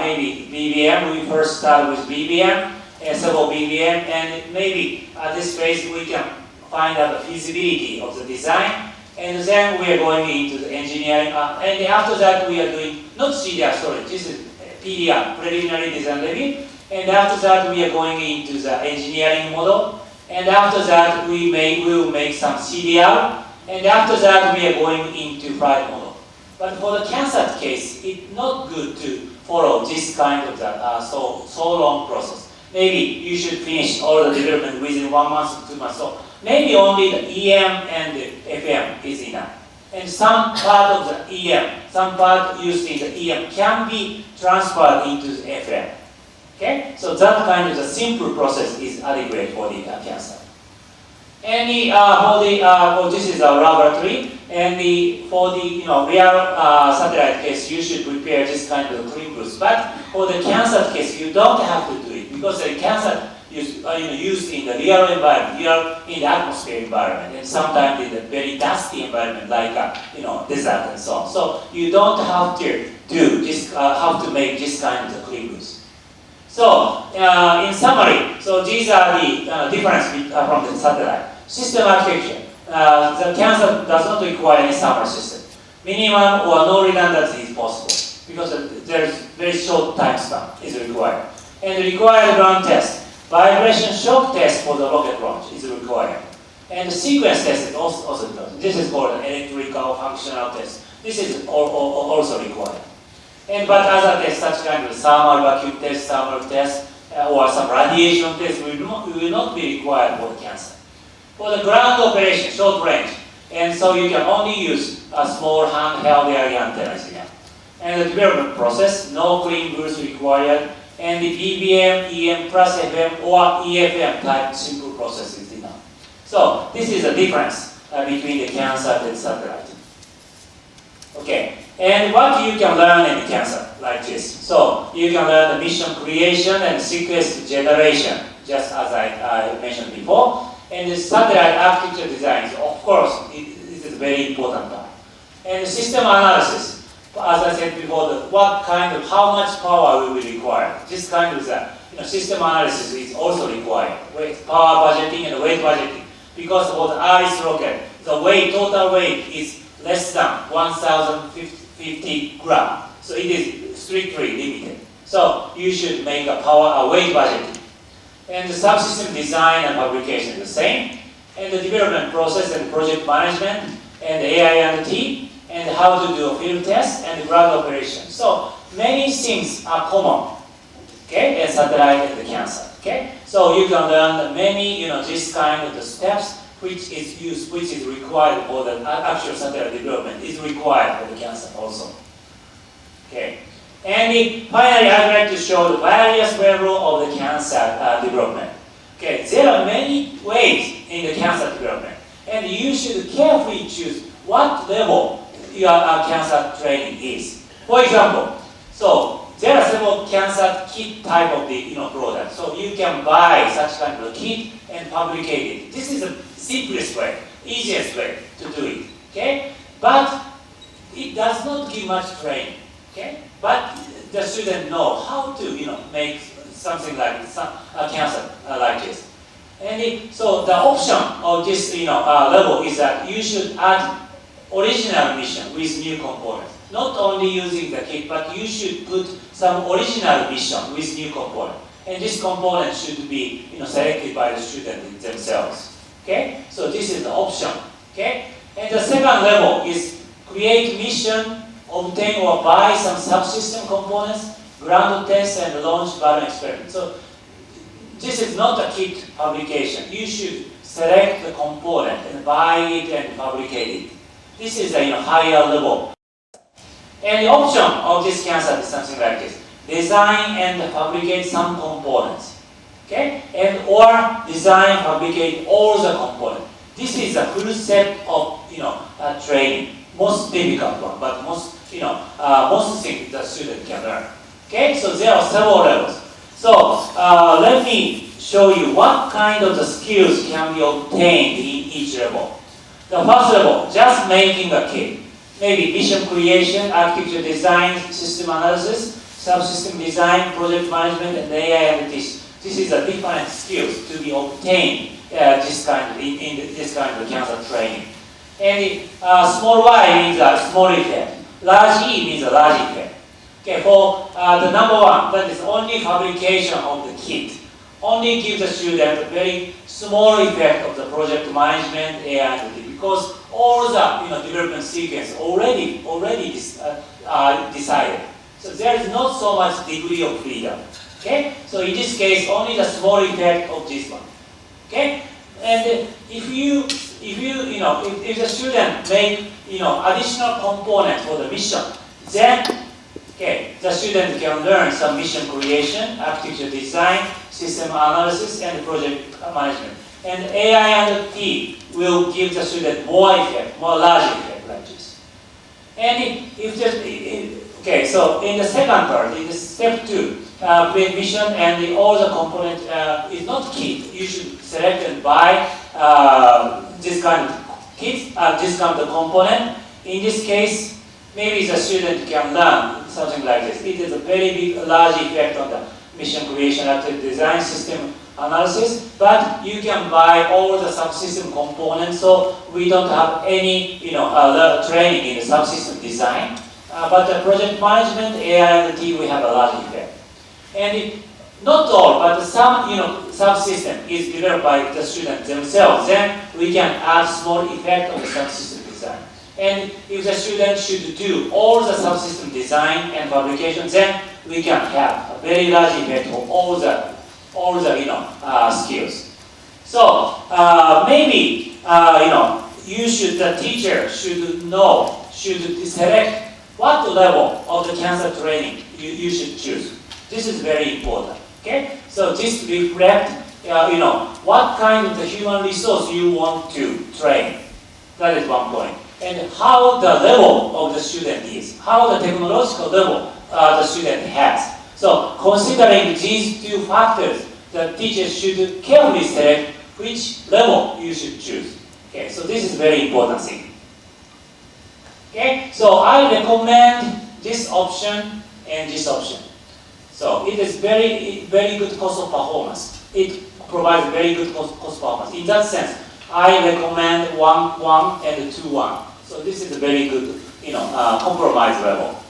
maybe BBM. We first start with BBM and several BBM, and maybe at this phase we can find out the feasibility of the design. And then we are going into the engineering, and after that we are doing, not CDR, sorry, this is PDR, preliminary design review, and after that we are going into the engineering model, and after that we will make some CDR, and after that we are going into flight model. But for the CanSat case, it's not good to follow this kind of so long process. Maybe you should finish all the development within 1 month or 2 months. So maybe only the EM and the FM is enough. And some part of the EM, some part used in the EM can be transferred into the FM. Okay? So that kind of the simple process is adequate for the CanSat. And this is our laboratory. And for the real satellite case, you should prepare this kind of clean booth. But for the CanSat case, you don't have to do it because the CanSat is used in the real environment, in the atmosphere environment, and sometimes in the very dusty environment like desert and so on. So you don't have to do this, have to make this kind of clean booth. So in summary, so these are the difference from the satellite system architecture. The CanSat does not require any thermal system. Minimum or no redundancy is possible because there is very short time span is required. And the required ground test, vibration shock test for the rocket launch is required. And the sequence test is also done. This is called an electrical functional test. This is also required. But other tests, such kind of thermal vacuum test, or some radiation test will not be required for the CanSat. For the ground operation, short range, and so you can only use a small handheld Yagi-antenna here. And the development process, no clean booth required, and the BBM, EM plus FM or EFM type simple process is enough. So this is the difference between the CanSat and satellite. Okay, and what you can learn in the CanSat like this. So you can learn the mission creation and sequence generation, just as I mentioned before. And the satellite architecture design, of course, this is a very important part. And the system analysis, as I said before, how much power will be required. This kind of system analysis is also required. Power budgeting and weight budgeting. Because for the Aris rocket, the total weight is less than 1,050 grams. So it is strictly limited. So you should make a weight budgeting. And the subsystem design and fabrication is the same. And the development process and project management and AI&T and how to do a field test and ground operation. So many things are common, okay, in satellite and the CanSat, okay. So you can learn many, this kind of the steps which is required for the actual satellite development, is required for the CanSat also. Okay. And finally, I'd like to show the various levels of the CanSat development. Okay, there are many ways in the CanSat development, and you should carefully choose what level your CanSat training is. For example, so there are several CanSat kit type of the product. So you can buy such kind of kit and fabricate it. This is the simplest way, easiest way to do it. Okay, but it does not give much training. Okay, but the student know how to make something like CanSat like this. And so the option of this level is that you should add original mission with new components. Not only using the kit, but you should put some original mission with new component. And this component should be selected by the student themselves. Okay? So this is the option. Okay? And the second level is create mission, obtain or buy some subsystem components, ground test and launch balloon experiment. So this is not a kit fabrication. You should select the component and buy it and fabricate it. This is a higher level. And the option of this CanSat is something like this. Design and fabricate some components. Okay? And or design, fabricate all the components. This is a full set of training. Most difficult one, but most things the student can learn. Okay? So there are several levels. So let me show you what kind of the skills can be obtained in each level. The first level, just making a kit. Maybe mission creation, architecture design, system analysis, subsystem design, project management, and AI analytics. This is a different skills to be obtained in this kind of CanSat training. And small y means a small effect. Large E means a large effect. Okay, for the number one, that is only fabrication of the kit. Only give the student a very small effect of the project management AI analytics, because all the development sequence already decided. So there is not so much degree of freedom. Okay, so in this case, only the small effect of this one. Okay, and if the student make additional component for the mission, then the student can learn some mission creation, architecture design, system analysis, and project management. And AI and T will give the student more effect, more large effect like this. And so in the second part, in the step 2, create mission and all the component is not kit. You should select and buy this kind of kit, this kind of component. In this case, maybe the student can learn something like this. It is a very big, large effect on the mission creation, active design, system analysis, but you can buy all the subsystem components, so we don't have any training in the subsystem design. But the project management, AI and T, we have a large effect. And not all, but some subsystem is developed by the students themselves. Then we can add small effect of the subsystem design. And if the student should do all the subsystem design and fabrication, then we can have a very large effect of all the skills. So maybe the teacher should select what level of the CanSat training you should choose. This is very important. Okay, so this reflects what kind of the human resource you want to train. That is one point. And how the level of the student is, how the technological level the student has. So considering these two factors, the teacher should carefully select which level you should choose. Okay, so this is very important thing. Okay, so I recommend this option and this option. So it is very good cost of performance. It provides very good cost performance. In that sense, I recommend 1.1 and 2.1. So this is a very good, compromise level.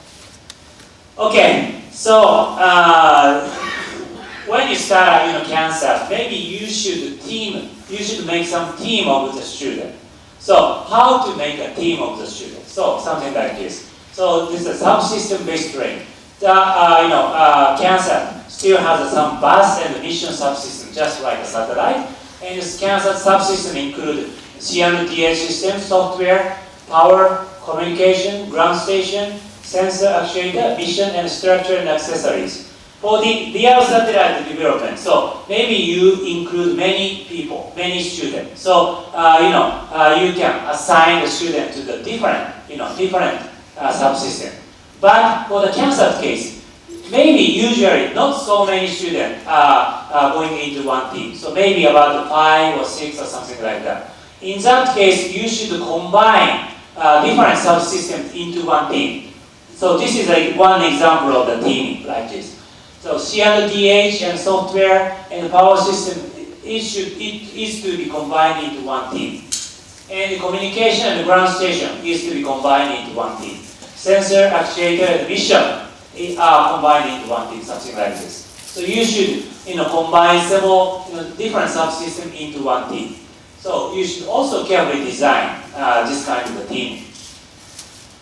Okay, so when you start, CanSat, maybe you should make some team of the student. So how to make a team of the student? So something like this. So this is a subsystem-based training. The CanSat still has some bus and mission subsystem, just like a satellite. And this CanSat subsystem include C&DH system, software, power, communication, ground station, sensor, actuator, vision, and structure and accessories. For the real satellite development, so maybe you include many people, many students. So you can assign the student to the different subsystem. But for the CanSat case, maybe usually not so many students are going into one team. So maybe about 5 or 6 or something like that. In that case, you should combine different subsystems into one team. So this is like one example of the teaming like this. So C&DH and software and power system, it is to be combined into one team. And the communication and the ground station is to be combined into one team. Sensor, actuator, and vision are combined into one team, something like this. So you should combine several different subsystems into one team. So you should also carefully design this kind of a team.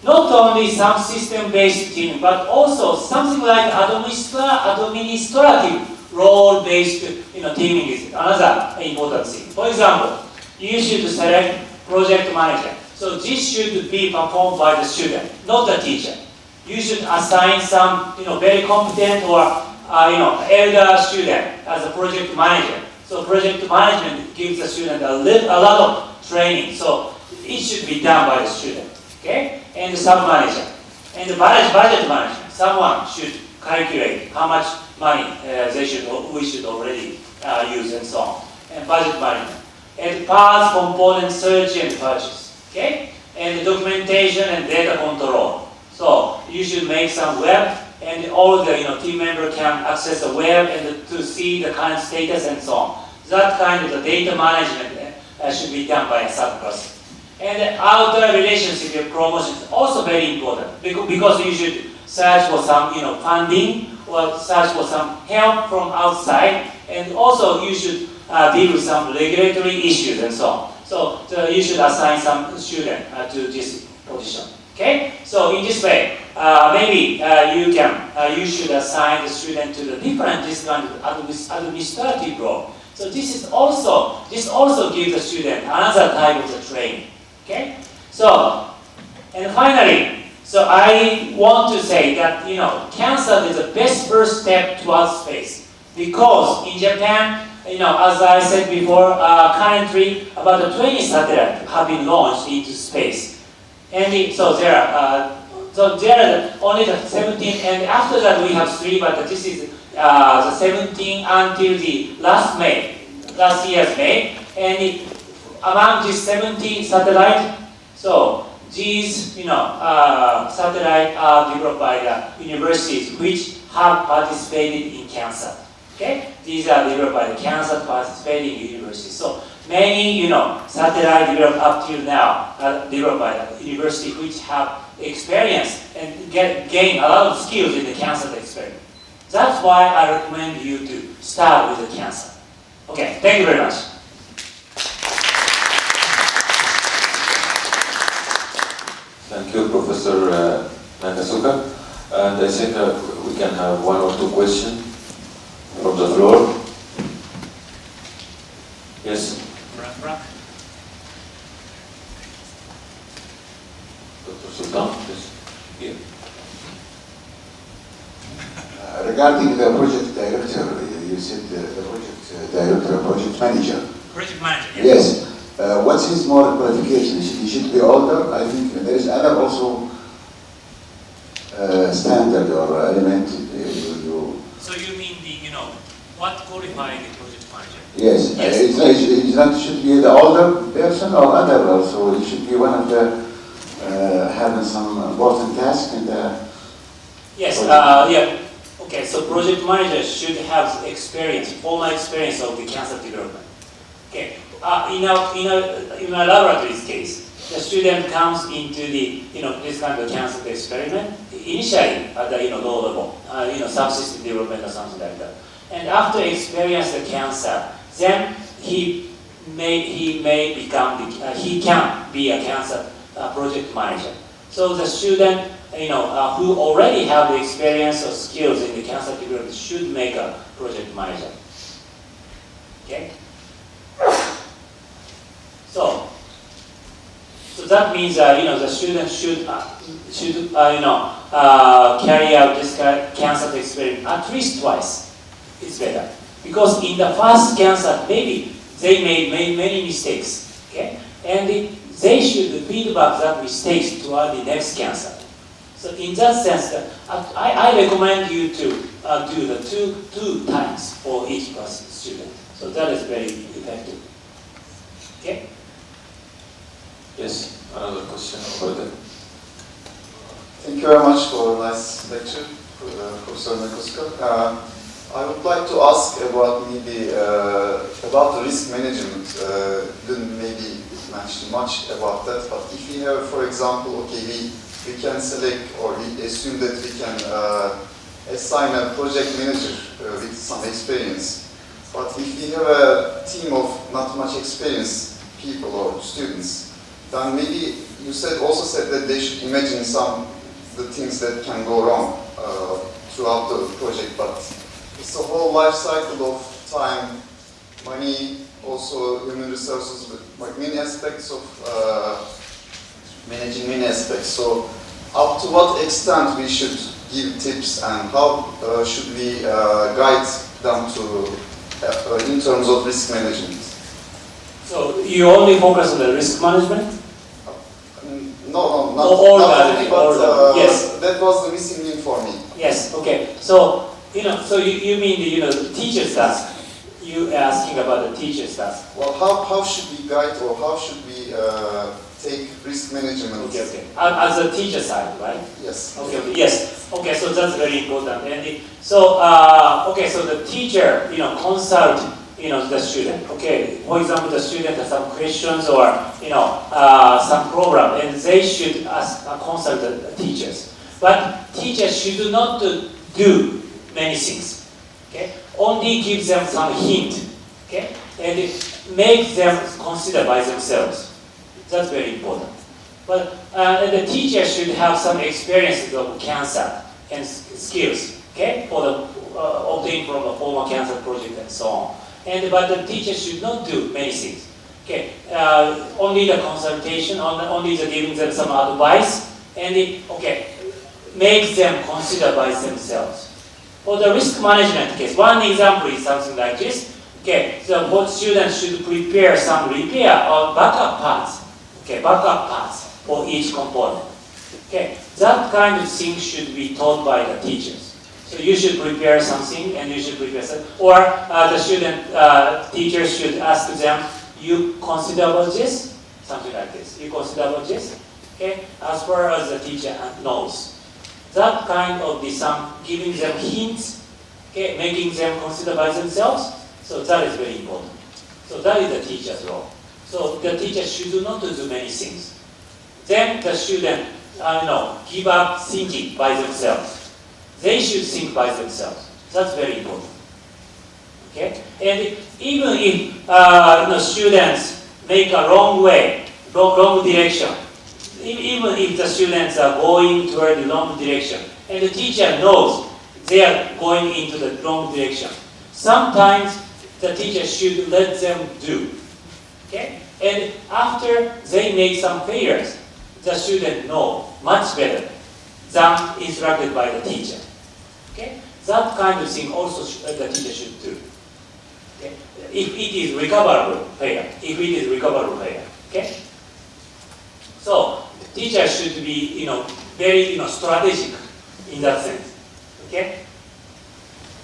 Not only subsystem-based team, but also something like administrative role-based teaming is another important thing. For example, you should select project manager. So this should be performed by the student, not the teacher. You should assign some very competent or elder student as a project manager. So project management gives the student a lot of training. So it should be done by the student. Okay? And the sub-manager. And the budget management. Someone should calculate how much money we should already use and so on. And budget management. And parts, component search and purchase. Okay? And the documentation and data control. So you should make some web, and all the team member can access the web and to see the current status and so on. That kind of the data management should be done by a sub-person. And the outer relationship with promotion is also very important because you should search for some funding or search for some help from outside, and also you should deal with some regulatory issues and so on. So you should assign some student to this position. Okay? So in this way, maybe you should assign the student to the different this kind of administrative role. So this also gives the student another type of the training. Okay? So, and finally, so I want to say that CanSat is the best first step towards space, because in Japan, as I said before, currently about 20 satellites have been launched into space, and so there are only the 17, and after that we have 3, but this is the 17 until the last year's May, and among these 70 satellites, so these satellites are developed by the universities which have participated in CanSat. Okay, these are developed by the CanSat participating universities. So many satellites developed up till now are developed by the university which have experience and gain a lot of skills in the CanSat experiment. That's why I recommend you to start with the CanSat. Okay, thank you very much. Thank you, Professor Nakasuka. And I think we can have 1 or 2 questions from the floor. Yes? Dr. Sultan, please. Here. Regarding the project director, you said the project director, project manager. Project manager. Yes. What's his more qualification? He should be older. I think there is other also standard or element. So you mean what qualifies the project manager? Yes. It's not should be the older person or other also. He should be one of the having some important task in the. Yes. Yeah. Okay. So project manager should have experience, formal experience of the CanSat development. Okay. In a laboratory's case, the student comes into the this kind of CanSat experiment initially at the low level, subsystem development or something like that. And after experience the CanSat, then he can be a CanSat project manager. So the student who already have the experience or skills in the CanSat development should make a project manager. Okay. So So that means the students should carry out this CanSat experiment at least twice. It's better because in the first CanSat maybe they made many mistakes, okay, and they should feedback that mistakes toward the next CanSat. So in that sense, I recommend you to do the two times for each person student. So that is very effective. Okay. Yes, another question over there. Thank you very much for a nice lecture, Professor Nakasuka. I would like to ask about about the risk management. Didn't maybe mention much about that, but if we have, for example, okay, we can select or we assume that we can assign a project manager with some experience. But if we have a team of not much experienced people or students, then maybe you also said that they should imagine the things that can go wrong throughout the project, but it's a whole life cycle of time, money, also human resources, like many aspects of managing many aspects. So up to what extent we should give tips and how should we guide them to in terms of risk management? So you only focus on the risk management? No, yes, that was the missing link for me. Yes, okay. So you mean the teacher's task? You asking about the teacher's task? Well, how should we guide or how should we take risk management? Okay. As a teacher side, right? Yes. Okay. Yes. Okay. So that's very important. And so the teacher consult the student. Okay. For example, the student has some questions or some program, and they should consult the teachers. But teachers should not do many things. Okay. Only give them some hint. Okay. And make them consider by themselves. That's very important. But the teacher should have some experience of CanSat and skills. Okay. For the obtained from the former CanSat project and so on. But the teacher should not do many things. Okay, only the consultation, only the giving them some advice, and make them consider by themselves. For the risk management case, one example is something like this. Okay, so both students should prepare some repair or backup parts. Okay, backup parts for each component. Okay, that kind of thing should be taught by the teachers. So you should prepare something, and you should prepare something. Or the teachers should ask them, you consider about this? Something like this. You consider about this? Okay? As far as the teacher knows. That kind of giving them hints, okay, making them consider by themselves. So that is very important. So that is the teacher's role. So the teacher should not do many things. Then the student, give up thinking by themselves. They should think by themselves. That's very important. Okay? And even if students make a wrong direction, even if the students are going toward the wrong direction, and the teacher knows they are going into the wrong direction, sometimes the teacher should let them do. Okay? And after they make some failures, the student knows much better than instructed by the teacher. Okay? That kind of thing also the teacher should do. Okay? If it is recoverable failure. Okay? So teacher should be very strategic in that sense. Okay?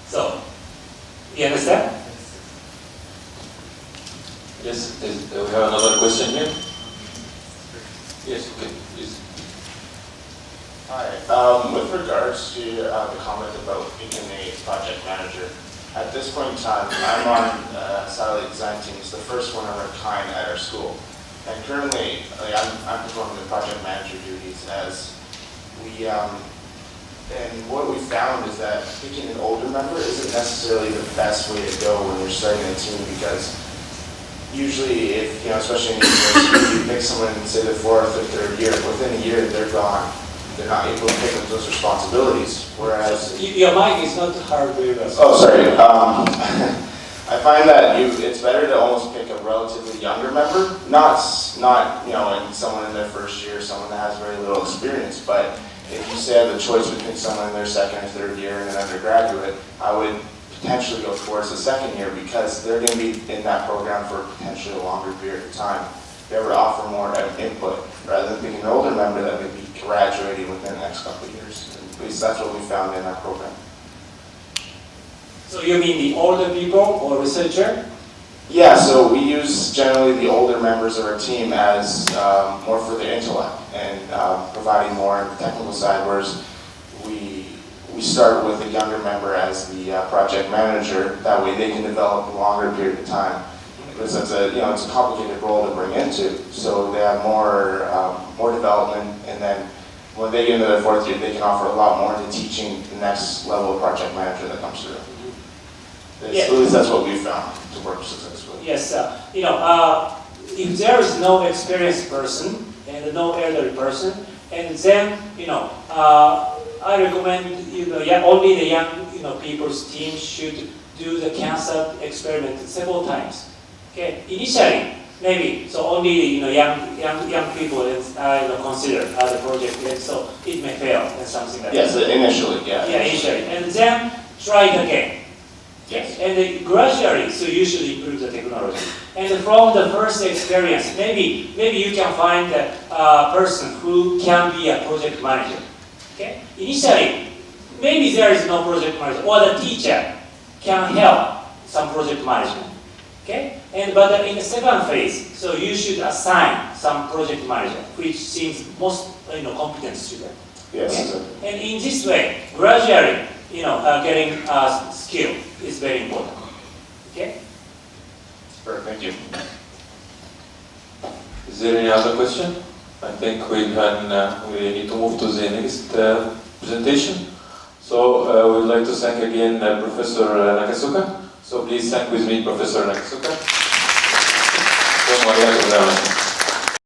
So you understand? Yes, we have another question here. Yes, okay, please. Hi. With regards to the comment about being a project manager, at this point in time, I'm on satellite design team. It's the first one of our kind at our school. And currently, I'm performing the project manager duties as we, and what we found is that picking an older member isn't necessarily the best way to go when you're starting a team, because usually, if, especially in university, you pick someone in, say, the 4th or 3rd year, within a year, they're gone. They're not able to pick up those responsibilities. Whereas your mic is not heard very well. Oh, sorry. I find that it's better to almost pick a relatively younger member, not and someone in their first year, someone that has very little experience, but if you say I have the choice between someone in their second or third year and an undergraduate, I would potentially go towards the second year because they're going to be in that program for potentially a longer period of time. They would offer more input rather than being an older member that may be graduating within the next couple of years. At least that's what we found in our program. So you mean the older people or researcher? Yeah, so we use generally the older members of our team as more for their intellect and providing more on the technical side, whereas we start with a younger member as the project manager. That way they can develop a longer period of time. Because it's a complicated role to bring into. So they have more development, and then when they get into their fourth year, they can offer a lot more into teaching the next level of project manager that comes through. At least that's what we found to work successfully. Yes, if there is no experienced person and no elderly person, and then I recommend only the young people's team should do the CanSat experiment several times. Okay, initially maybe so only young people consider the project, so it may fail and something like that. Yes, initially, yeah. Yeah, initially, and then try it again. Yes. And gradually, so you should improve the technology. And from the first experience, maybe you can find a person who can be a project manager. Okay? Initially, maybe there is no project manager, or the teacher can help some project management. Okay? But in the second phase, so you should assign some project manager, which seems most competent student. Yes. Okay? And in this way, gradually, getting skill is very important. Okay? Perfect, thank you. Is there any other question? I think we need to move to the next presentation. So we would like to thank again Professor Nakasuka. So please thank with me Professor Nakasuka.